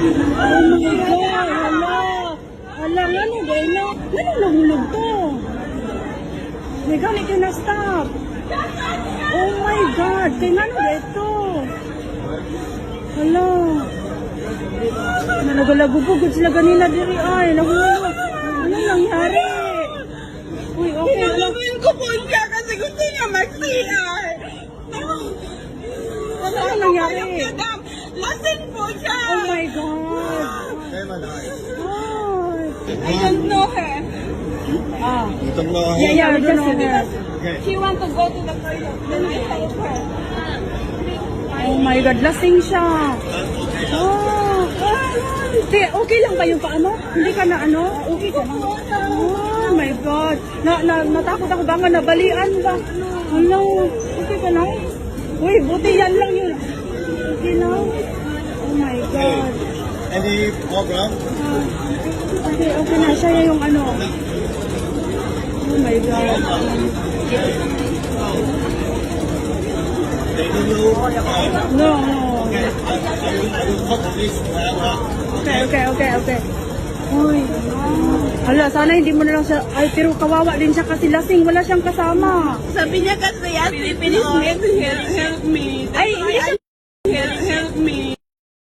Oh my God, hala. Hala, ano gay na? Ano nahulog to? May ganit ka na stop. Oh my God, kaya nga na ito. Hala. Nagalagbugod sila ganina diri ay. Nahulog. Ano nangyari? Uy, okay. Pinagawin ko po siya kasi gusto niya mag-CR. Ano nangyari? Lasing po siya. Oh my God. I don't know her. Ah. You don't know Yeah, her? yeah, we just see her. She want to go to the toilet. Then I help her. Oh my God, lasing siya. Oh. Te, okay lang ba yung paano? Hindi ka na ano? Okay ka na? Oh my God. Natakot ako ba nga nabalian ba? Hello. Okay ka na? Uy, buti yan lang yun. Okay na? Oh my God. Any problem? Okay na. Siya yung ano. Oh my God. They don't know. No. I will talk to this. Okay. Uy. Hala, sana hindi mo na lang siya. Ay, pero kawawa din siya kasi lasing. Wala siyang kasama. Sabi niya kasi, Ate, please help me. Ay, hindi siya